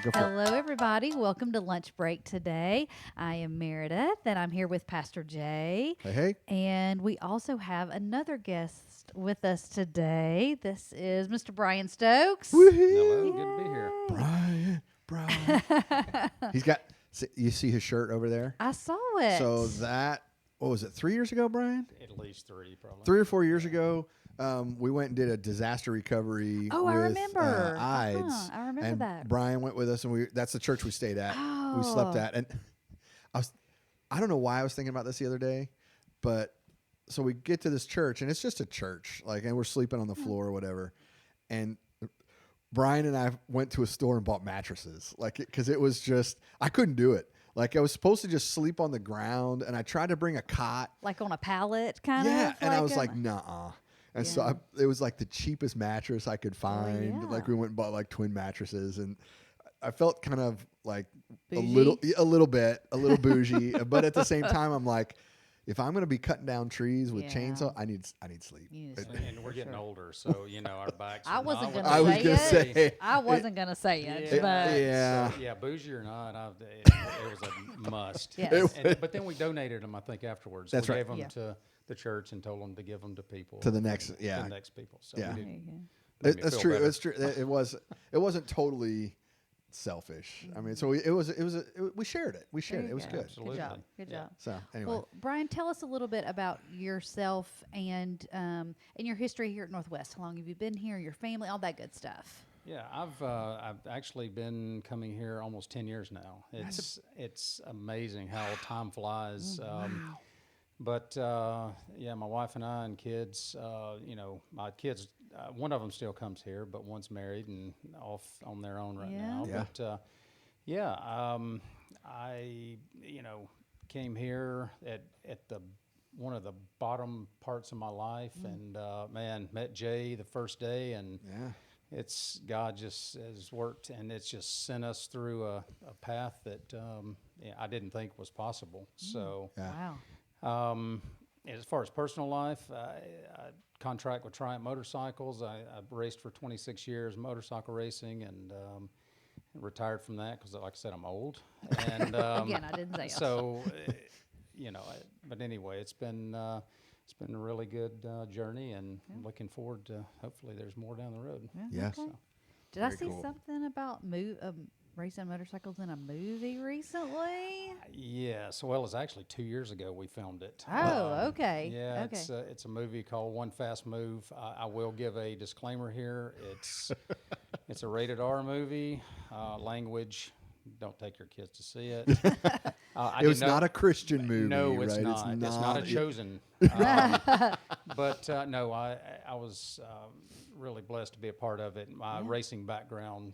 Go for it. Hello, everybody. Welcome to Lunch Break today. I am Meredith, and I'm here with Pastor Jay. Hey, hey. And we also have another guest with us today. This is Mr. Brian Stokes. Hello, good to be here. Brian. He's got, you see his shirt over there? I saw it. So that, what was it, 3 years ago, Brian? At least three, probably. 3 or 4 years ago, we went and did a disaster recovery Oh, with I remember. Ides. I remember and that. Brian went with us, and that's the church we stayed at. We slept Oh. at. And I don't know why I was thinking about this the other day, but so we get to this church, and it's just a church, and we're sleeping on the floor or whatever. And Brian and I went to a store and bought mattresses, because it was just, I couldn't do it. I was supposed to just sleep on the ground, and I tried to bring a cot. Like on a pallet, kind of? Yeah, and I was like, nuh-uh. And Yeah. so it was the cheapest mattress I could find. yeah. We went and bought twin mattresses, and I felt kind of Bougie? a little bougie, but at the same time, I'm like, if I'm going to be cutting down trees with Yeah. chainsaw, I need sleep. You need But- sleep. And we're For getting sure. older, so our backs. I are wasn't not gonna what I was they gonna used to be. say. I wasn't going to say it, Yeah, but Yeah. So, bougie or not, it was a must. Yes. But then we donated them, I think, afterwards. That's we right. gave them Yeah. to the church and told them to give them to people. To the next- to yeah. the next people. So Yeah. we there did, you go. made me That's feel true. better. That's true. It wasn't totally selfish. I mean, so we shared it. We shared There it. you It was go. good. Absolutely. Good job. Good Yeah. job. So anyway, Well, Brian, tell us a little bit about yourself and your history here at Northwest. How long have you been here? Your family, all that good stuff. Yeah, I've actually been coming here almost 10 years now. It's amazing how time flies. But my wife and I and kids, my kids, one of them still comes here, but one's married and off on their own right now. Yeah. But I came here at the one of the bottom parts of my life, and met Jay the first day, and yeah. it's God just has worked, and it's just sent us through a path that I didn't think was possible. So. Yeah. Wow. As far as personal life, I contract with Triumph Motorcycles. I raced for 26 years motorcycle racing, and retired from that because, like I said, I'm old. And Again, I didn't say it. so. But anyway, it's been a really good journey, and I'm looking forward to hopefully there's more down the road. Yes. Okay. Did I Very see cool. something about racing motorcycles in a movie recently? Yes, well, it's actually 2 years ago we filmed it. Oh, okay. Yeah, Okay. it's a movie called One Fast Move. I will give a disclaimer here. It's a rated R movie. Language, don't take your kids to see it. It was not a Christian movie. No, it's right? not. It's not a chosen. But no, I was really blessed to be a part of it. My racing background,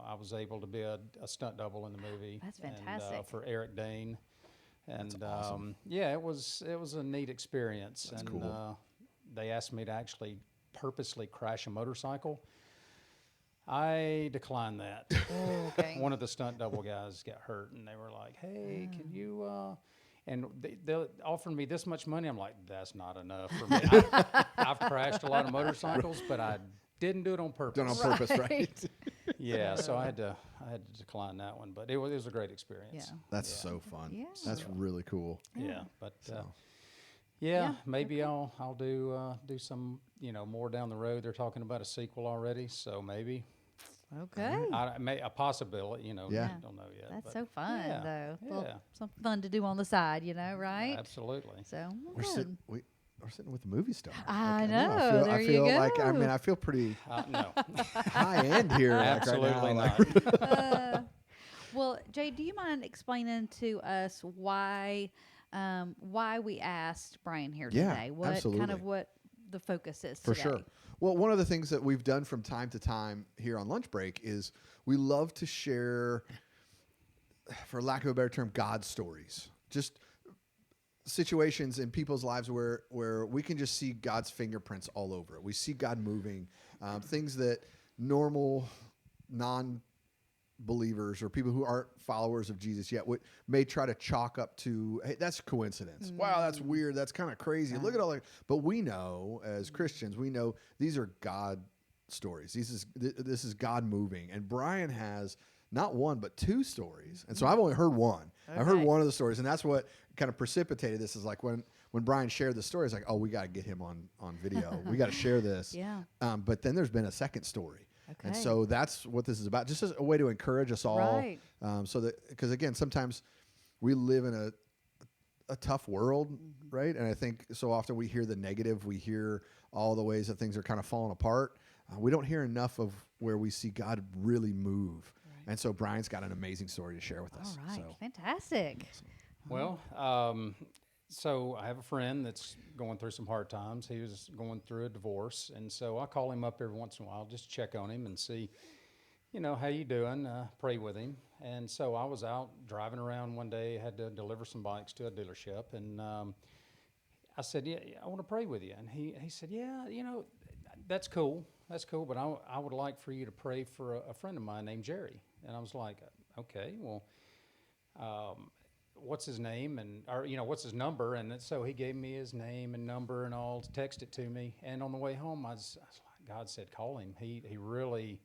I was able to be a stunt double in the movie. That's and, fantastic. for Eric Dane, and awesome. it was a neat experience. That's and cool. they asked me to actually purposely crash a motorcycle. I declined that. Oh, okay. One of the stunt double guys got hurt, and they were like, "Hey, can you?" And they offered me this much money. I'm like, "That's not enough for me." I've crashed a lot of motorcycles, but I didn't do it on purpose. Done on purpose, right? Yeah, so I had to decline that one, but it was a great experience. Yeah. That's so fun. Yeah. That's really cool. Yeah, but So. Yeah, maybe I'll do some more down the road. They're talking about a sequel already, so maybe. Okay. A possibility, Yeah. don't know yet. That's but so fun, yeah, though. Well, yeah. something fun to do on the side, right? Absolutely. So, well, We're good. sitting with the movie star. I Like, know. I feel, There I you feel go. like I feel pretty No, high end here. absolutely like right now. not. Well, Jay, do you mind explaining to us why we asked Brian here Yeah, today? What absolutely. kind of what the focus is For today? sure. Well, one of the things that we've done from time to time here on Lunch Break is we love to share, for lack of a better term, God stories. Just situations in people's lives where we can just see God's fingerprints all over it. We see God moving, things that normal non-believers or people who aren't followers of Jesus yet may try to chalk up to, hey, that's coincidence. Wow, that's weird. That's kind of crazy. Look at all that. But we know, as Christians, we know these are God stories. This is God moving. And Brian has not one, but two stories. And so I've only heard one. I've heard Okay. one of the stories. And that's what kind of precipitated this is like when Brian shared the story, it's like, oh, we got to get him on video. We got to share this. Yeah. But then there's been a second story. And Okay. so that's what this is about. Just as a way to encourage us all. Right. So that, because again, sometimes we live in a tough world, right? And I think so often we hear the negative, we hear all the ways that things are kind of falling apart. We don't hear enough of where we see God really move. Right. And so Brian's got an amazing story to share with us. All right. So. Fantastic. Well, so I have a friend that's going through some hard times. He was going through a divorce, and so I call him up every once in a while just to check on him and see, how you doing, pray with him. And so I was out driving around one day, had to deliver some bikes to a dealership, and I said, yeah, I want to pray with you. And he said, yeah, that's cool, but I would like for you to pray for a friend of mine named Jerry. And I was like, okay, well, what's his name or what's his number? And so he gave me his name and number and all to text it to me. And on the way home, I was like, God said, call him. He really,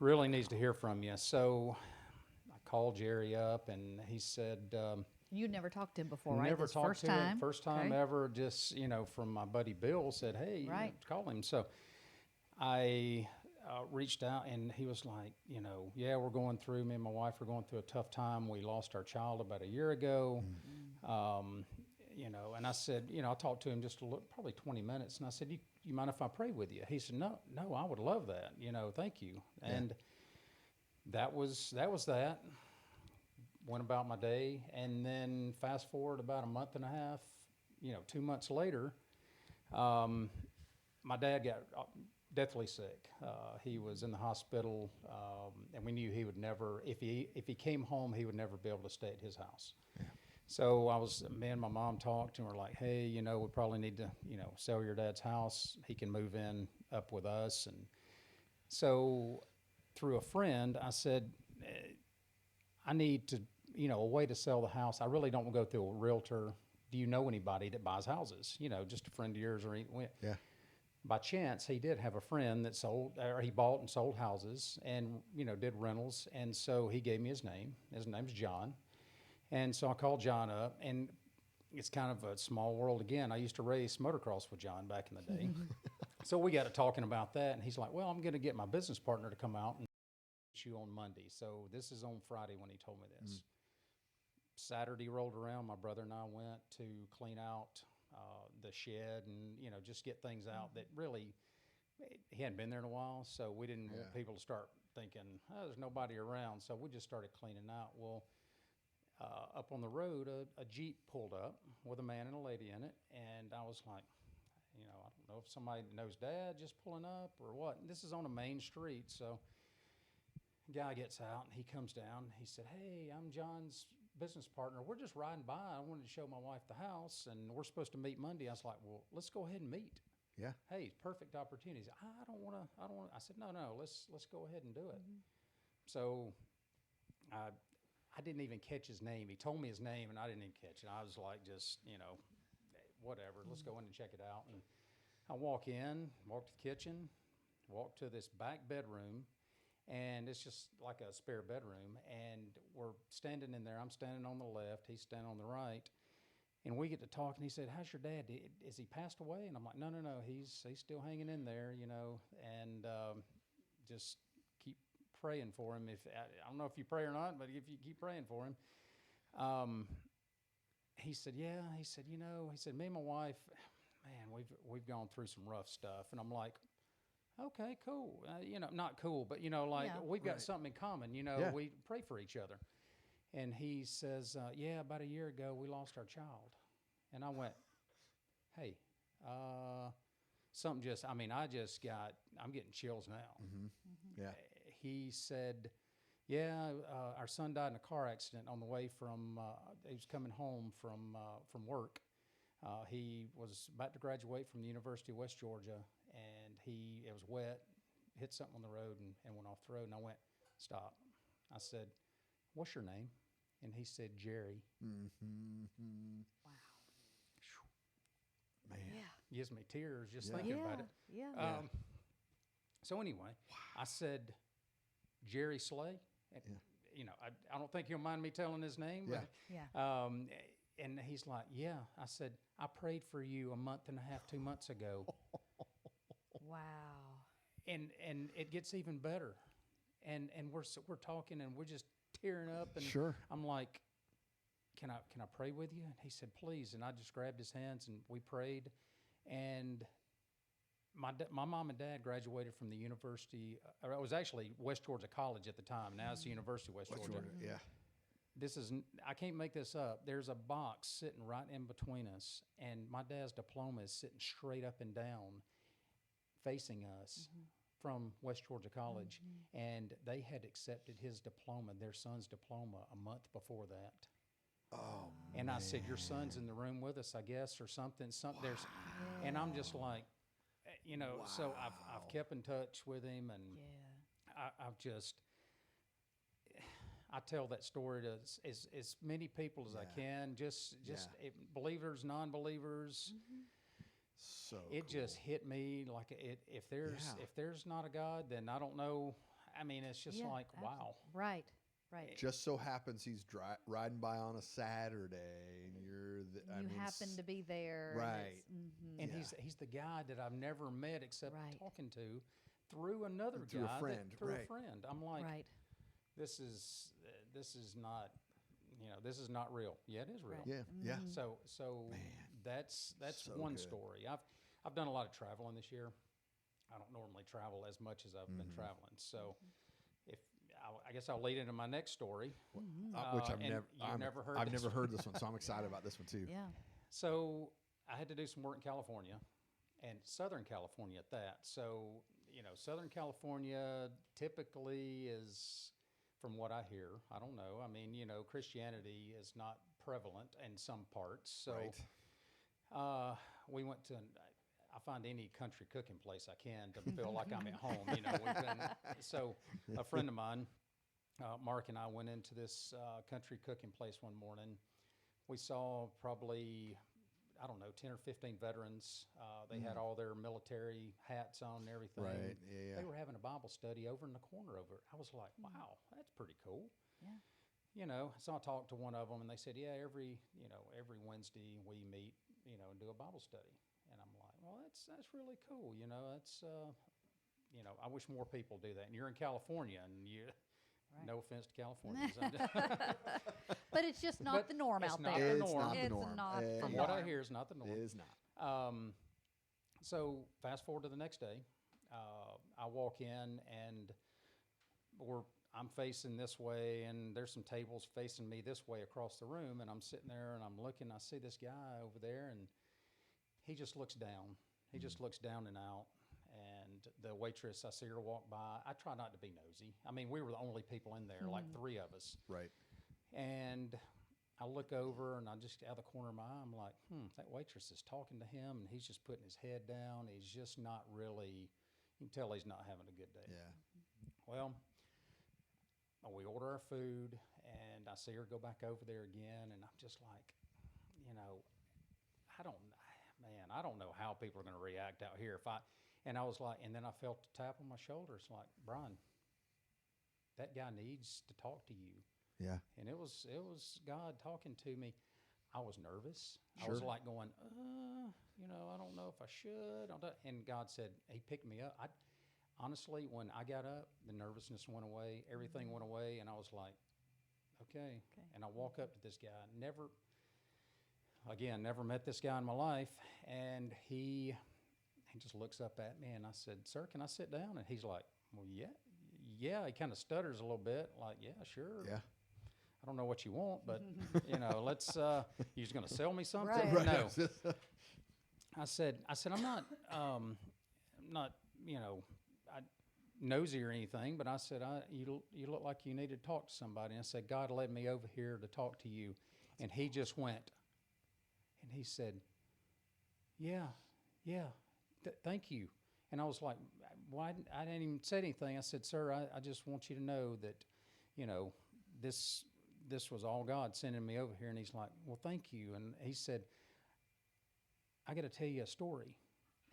really needs to hear from you. So I called Jerry up, and he said, You never talked to him before, right? never This talked first to time. him. First time Okay. ever. Just from my buddy Bill said, hey, Right. call him. So I reached out, and he was like, yeah, we're going through. Me and my wife are going through a tough time. We lost our child about a year ago. And I said, I talked to him just probably 20 minutes, and I said, you mind if I pray with you? He said, no, I would love that. Thank you. Yeah. And that was that. Went about my day, and then fast forward about a month and a half, 2 months later, my dad got deathly sick. He was in the hospital, and we knew he would never, if he came home, he would never be able to stay at his house. Yeah. So me and my mom talked, and we're like, hey, we probably need to, sell your dad's house. He can move in up with us. And so through a friend, I said, I need to, a way to sell the house. I really don't want to go through a realtor. Do you know anybody that buys houses? Just a friend of yours or Yeah. by chance, he did have a friend that he bought and sold houses and, did rentals. And so he gave me his name. His name's John. And so I called John up, and it's kind of a small world again. I used to race motocross with John back in the day. So we got to talking about that, and he's like, well, I'm going to get my business partner to come out and meet you on Monday. So this is on Friday when he told me this. Saturday rolled around, my brother and I went to clean out the shed and, just get things out that really, he hadn't been there in a while, so we didn't want people to start thinking, oh, there's nobody around. So we just started cleaning out. Well, up on the road, a Jeep pulled up with a man and a lady in it, and I was like, I don't know if somebody knows Dad just pulling up or what. And this is on a main street, so guy gets out, and he comes down. He said, hey, I'm John's business partner. We're just riding by. I wanted to show my wife the house, and we're supposed to meet Monday. I was like, well, let's go ahead and meet. Yeah. Hey, perfect opportunity. He said, I don't want to. I said, no, let's go ahead and do it. So I didn't even catch his name. He told me his name, and I didn't even catch it. I was like, just, whatever. Let's go in and check it out. And I walk to the kitchen, walk to this back bedroom, and it's just like a spare bedroom. And we're standing in there. I'm standing on the left. He's standing on the right. And we get to talk, and he said, how's your dad? Is he passed away? And I'm like, no. He's still hanging in there, and just keep praying for him. I don't know if you pray or not, but if you keep praying for him. He said, yeah. He said, me and my wife, man, we've gone through some rough stuff. And I'm like, okay, cool. Not cool, but we've got something in common. We pray for each other. And he says, yeah, about a year ago, we lost our child. And I went, hey, I'm getting chills now. Mm-hmm. Yeah. He said, yeah, our son died in a car accident on the way he was coming home from work. He was about to graduate from the University of West Georgia, and it was wet, hit something on the road and went off the road. And I went, stop. I said, what's your name? And he said, Jerry. Mm-hmm. Wow. Man. Yeah. Gives me tears just thinking about it. Yeah. So anyway, I said, Jerry Slay? And, I don't think he'll mind me telling his name. Yeah. Yeah. And he's like, yeah. I said, I prayed for you a month and a half, 2 months ago. Wow. And it gets even better. And we're talking and we're just tearing up. And Sure. I'm like, can I pray with you? And he said, please. And I just grabbed his hands and we prayed. And my mom and dad graduated from the university. It was actually West Georgia College at the time. Now it's the University of West Georgia. Yeah. I can't make this up. There's a box sitting right in between us, and my dad's diploma is sitting straight up and down, facing us from West Georgia College. And they had accepted his diploma, their son's diploma, a month before that. Oh, and I said, your son's in the room with us, I guess, or something. There's, and I'm just like, so I've kept in touch with him, and I've just, I tell that story to as many people as I can, just believers, non-believers. So it just hit me like if there's not a God, then I don't know. I mean, it's just like, wow. Right. Just so happens he's riding by on a Saturday, and you happen to be there, right? And he's the guy that I've never met except talking to through another guy, through a friend. A friend. I'm like, this is not, this is not real. Yeah, it is real. Yeah, yeah. So man, that's so one story. I've done a lot of traveling this year. I don't normally travel as much as I've been traveling, so. I guess I'll lead into my next story, which I've never heard this one, so I'm excited about this one too. Yeah. So I had to do some work in California, and Southern California at that. So Southern California typically is, from what I hear, I don't know. I mean, Christianity is not prevalent in some parts. So we went to. I find any country cooking place I can to feel like I'm at home. So a friend of mine, Mark, and I went into this country cooking place one morning. We saw probably, 10 or 15 veterans. They had all their military hats on and everything. Right, yeah. They were having a Bible study over in the corner over. I was like, wow, that's pretty cool. Yeah. So I talked to one of them, and they said, yeah, every Wednesday we meet, and do a Bible study. And I'm like, well, that's really cool. That's, I wish more people do that. And you're in California, and no offense to Californians. But it's just not the norm out there. It's not the norm. From what I hear, it's not the norm. It is not. So fast forward to the next day. I walk in, and I'm facing this way, and there's some tables facing me this way across the room. And I'm sitting there, and I'm looking. I see this guy over there, and he just looks down. He just looks down and out. And the waitress, I see her walk by. I try not to be nosy. I mean, we were the only people in there, like 3 of us. Right. And I look over, and I just, out of the corner of my eye, I'm like, that waitress is talking to him, and he's just putting his head down. He's just not really, you can tell he's not having a good day. Yeah. Well, we order our food, and I see her go back over there again, and I'm just like, I don't know how people are going to react out here. And I was like, and then I felt a tap on my shoulder. It's like, Brian, that guy needs to talk to you. Yeah. And it was God talking to me. I was nervous. Sure. I was like going, I don't know if I should. And God said, he picked me up. Honestly, when I got up, the nervousness went away. Everything went away. And I was like, okay. And I walk up to this guy. Never met this guy in my life. And he just looks up at me, and I said, sir, can I sit down? And he's like, well, yeah. He kind of stutters a little bit, like, yeah, sure. Yeah. I don't know what you want, but, let's, you just going to sell me something? Right. No. I said, I'm not, nosy or anything, but I said, you look like you need to talk to somebody. And I said, God led me over here to talk to you. And he just went, and he said, yeah, thank you. And I was like, well, I didn't even say anything. I said, sir, I just want you to know that, this was all God sending me over here. And he's like, well, thank you. And he said, I got to tell you a story.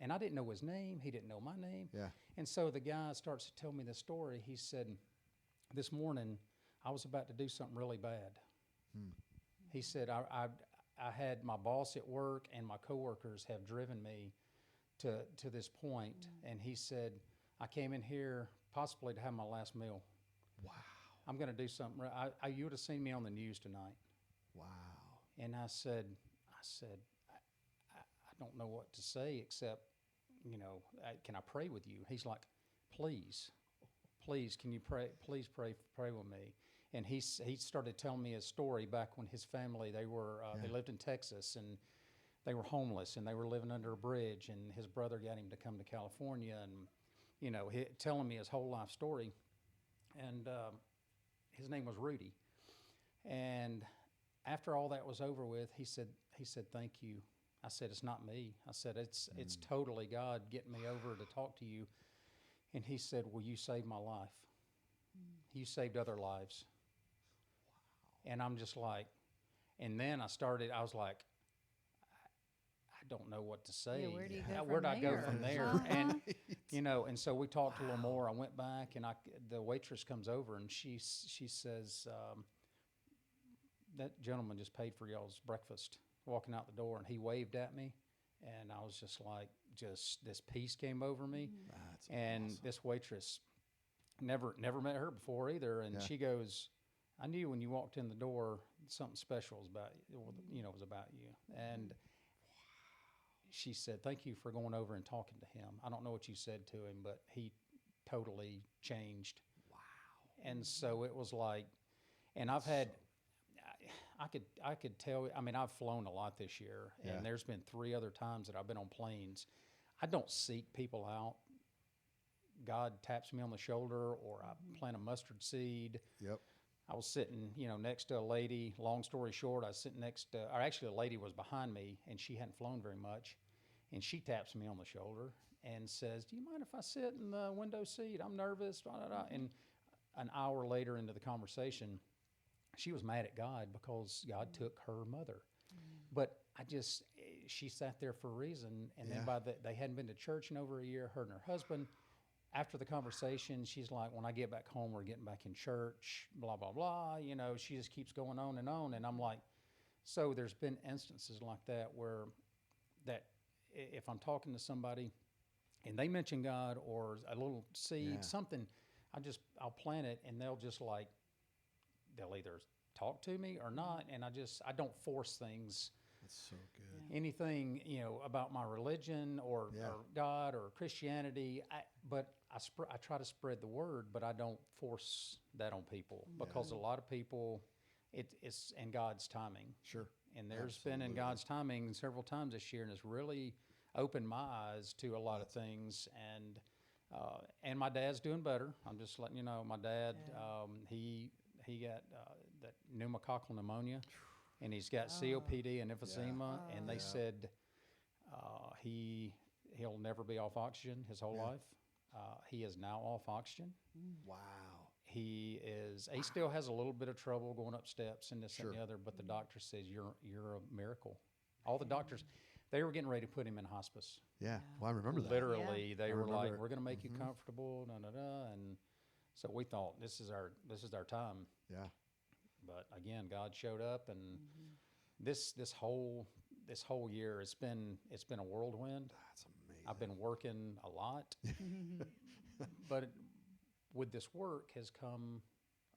And I didn't know his name. He didn't know my name. Yeah. And so the guy starts to tell me the story. He said, this morning I was about to do something really bad. He said, I had my boss at work and my coworkers have driven me to this point. And he said, I came in here possibly to have my last meal. Wow. I'm going to do something. You would have seen me on the news tonight. Wow. And I said, I don't know what to say except, can I pray with you? He's like, please, can you pray? Please pray with me. And he started telling me his story back when his family, they lived in Texas and they were homeless and they were living under a bridge, and his brother got him to come to California, and, telling me his whole life story. And his name was Rudy. And after all that was over with, he said, thank you. I said, it's not me. I said, it's totally God getting me over to talk to you. And he said, well, you saved my life. You saved other lives. Wow. And I'm just like, and then I was like, I don't know what to say. Yeah, where do you go Where'd from I go there? from there? And, and so we talked a little more. I went back, and the waitress comes over, and she says, that gentleman just paid for y'all's breakfast, walking out the door, and he waved at me. And I was just like, this peace came over me. That's and awesome. This waitress, never met her before either. And she goes, I knew when you walked in the door, something special was about you. And she said, thank you for going over and talking to him. I don't know what you said to him, but he totally changed. Wow. And so it was like, and I've had, I could tell, I've flown a lot this year, and there's been 3 other times that I've been on planes. I don't seek people out. God taps me on the shoulder, or I plant a mustard seed. Yep. I was sitting, next to a lady. Long story short, I was sitting or actually a lady was behind me, and she hadn't flown very much. And she taps me on the shoulder and says, do you mind if I sit in the window seat? I'm nervous. Blah, blah, blah. And an hour later into the conversation, she was mad at God because God took her mother. But she sat there for a reason. And then they hadn't been to church in over a year, her and her husband. After the conversation, she's like, when I get back home, we're getting back in church, blah, blah, blah. She just keeps going on. And I'm like, so there's been instances like that where if I'm talking to somebody and they mention God or a little seed, something, I'll plant it, and they'll either talk to me or not. And I don't force things. That's so good. Anything, about my religion or God or Christianity, but I try to spread the word, but I don't force that on people, because a lot of people, it's in God's timing. Sure. And there's been in God's timing several times this year, and it's really opened my eyes to a lot of things. And my dad's doing better. I'm just letting you know, my dad, he got that pneumococcal pneumonia, and he's got COPD and emphysema, and they said he'll never be off oxygen his whole life. He is now off oxygen. Wow. He still has a little bit of trouble going up steps and this and the other, but the doctor says you're a miracle. All the doctors, they were getting ready to put him in hospice. Yeah. Well, I remember that. Literally, they were like, it. "We're going to make you comfortable." And so we thought this is our time. Yeah. But again, God showed up, and this whole year it's been a whirlwind. That's amazing. I've been working a lot, but with this work has come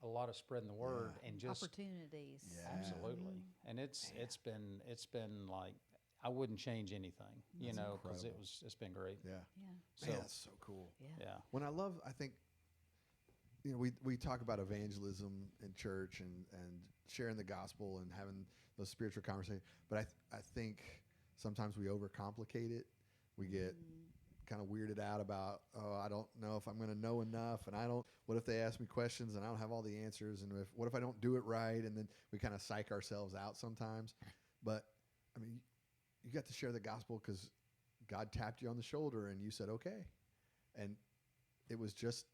a lot of spreading the word and just opportunities. Yeah. absolutely. And it's been like, I wouldn't change anything, because it's been great. Yeah. Yeah. So Man, that's so cool. yeah. I think, we talk about evangelism in church and sharing the gospel and having those spiritual conversations, but I think sometimes we overcomplicate it. We get kind of weirded out about, I don't know if I'm going to know enough, and what if they ask me questions and I don't have all the answers, and what if I don't do it right, and then we kind of psych ourselves out sometimes. But you got to share the gospel because God tapped you on the shoulder and you said okay, and it was just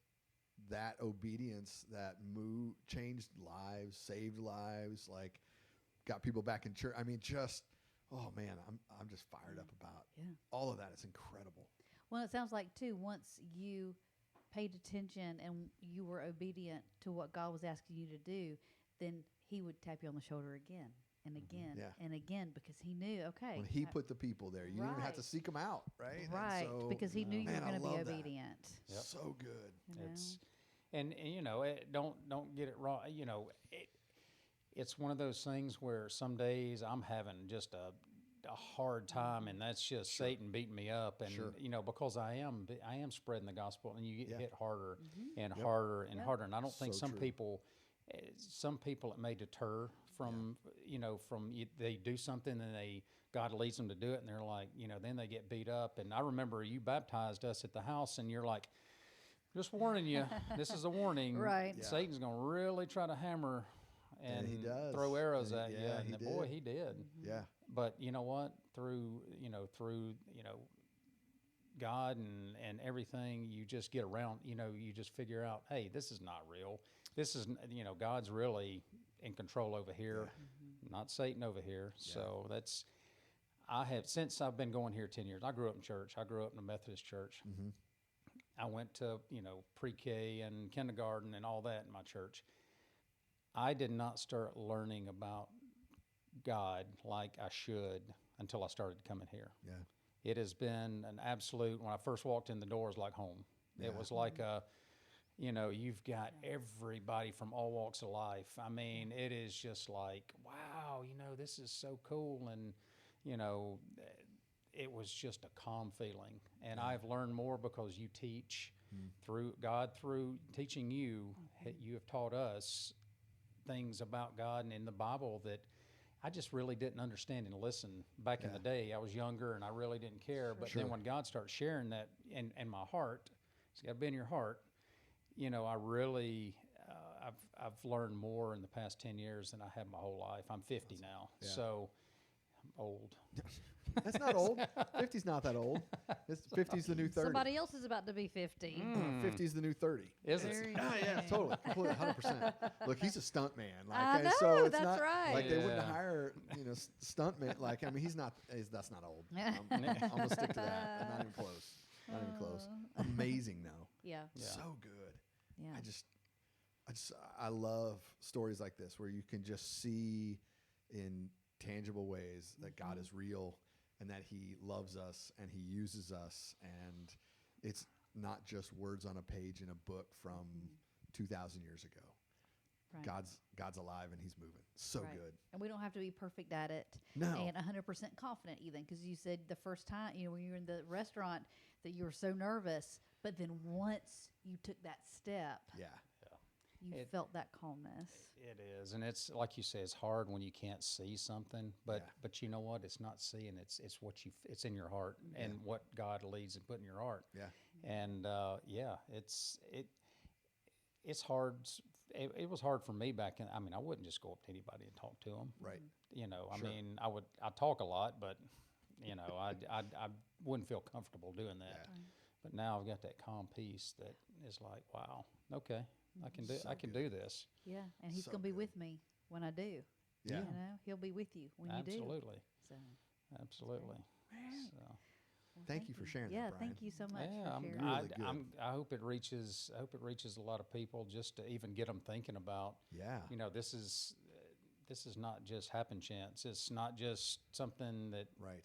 that obedience that changed lives, saved lives, like got people back in church. Oh man, I'm just fired up about all of that. It's incredible. Well, it sounds like too, once you paid attention and you were obedient to what God was asking you to do, then He would tap you on the shoulder again and again Yeah. and again, because He knew, okay, When He put the people there, you didn't even have to Right. seek them out, right? And right, so, because He knew you man, were I going to be love that. obedient. Yep. So good. You know? It's and you know, don't get it wrong. You know, it's one of those things where some days I'm having just a hard time, and that's just Satan beating me up, and Sure. you know, because I am spreading the gospel, and you get Yeah. hit harder and Yep. harder and Yep. harder, and I don't think So some true. people. Some people it may deter from they do something and God leads them to do it, and they're like, then they get beat up. And I remember you baptized us at the house, and you're like, just warning you, this is a warning. Right. Yeah. Satan's going to really try to hammer And he does. throw arrows And at he- you. yeah, And he boy, did. he did. Yeah. But you know what? Through God and everything, you just get around. You just figure out, hey, this is not real. This is God's really in control over here, not Satan over here. So since I've been going here 10 years. I grew up in church. I grew up in a Methodist church. I went to pre-K and kindergarten and all that in my church. I did not start learning about God like I should until I started coming here. Yeah. It has been an absolute, when I first walked in the door, it was like home. Yeah. It was like you've got everybody from all walks of life. I mean, it is just like, wow, this is so cool. And, it was just a calm feeling. And I've learned more because you teach through teaching you, you have taught us things about God and in the Bible that I just really didn't understand and listen back in the day. I was younger and I really didn't care. But then when God starts sharing that in my heart, it's got to be in your heart. I really, I've learned more in the past 10 years than I have my whole life. I'm 50 now, so I'm old. That's not old. 50's not that old. 50's the new 30. Somebody else is about to be 50. 50's the new 30. Is it? Very Yeah, interesting. totally, completely, 100%. Look, he's a stunt man. Like, I and know, so it's that's not right. like they wouldn't Yeah. hire, stunt man. Like, I mean, that's not old. I'm gonna stick to that. Not even close. Not even close. Amazing though. Yeah. So good. Yeah. I love stories like this where you can just see in tangible ways that God is real and that He loves us and He uses us, and it's not just words on a page in a book from 2,000 years ago. Right. God's alive and He's moving. So Right. good. And we don't have to be perfect at it. No. And 100% confident even, because you said the first time, when you were in the restaurant, that you were so nervous, but then once you took that step, Yeah. you felt that calmness. It is, and it's like you say, it's hard when you can't see something. But Yeah. but you know what? It's not seeing. It's what it's in your heart and what God leads and put in your heart. Yeah. And it's hard. It was hard for me back in. I mean, I wouldn't just go up to anybody and talk to them. Right. I mean, I talk a lot, but I wouldn't feel comfortable doing that. Yeah. But now I've got that calm peace that is like, wow, okay, I can do this. Yeah. And He's So going to be good. with me when I do. Yeah. He'll be with you when you do. Absolutely, So, absolutely. So, Thank you for sharing yeah, that, Brian. thank you so much yeah, for I'm, sharing. Really good. I hope it reaches. I hope it reaches a lot of people just to even get them thinking about. Yeah. This is not just happen chance. It's not just something that Right.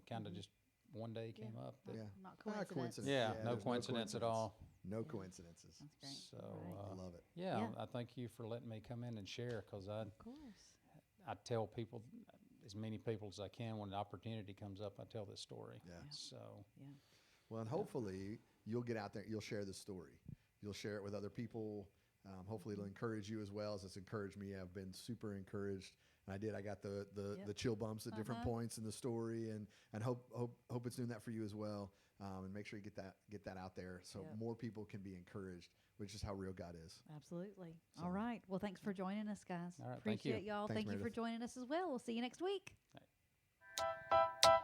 kind of just one day came up. That, Yeah. Not Not coincidence. Yeah, no there's coincidence at all. No coincidences. That's great. So Right. I love it. yeah, Yeah. I thank you for letting me come in and share because Of course. I tell people, as many people as I can, when the opportunity comes up, I tell this story. Yeah. So Yeah. Well, and hopefully you'll get out there. You'll share this story. You'll share it with other people. Hopefully it'll encourage you as well as it's encouraged me. I've been super encouraged. And I got the chill bumps at different points in the story, and hope it's doing that for you as well. And make sure you get that out there so Yep. more people can be encouraged, which is how real God is. Absolutely. All right. Well, thanks for joining us, guys. All right, thank you. Appreciate y'all. Thanks, Thank you for Meredith. joining us as well. We'll see you next week. Right.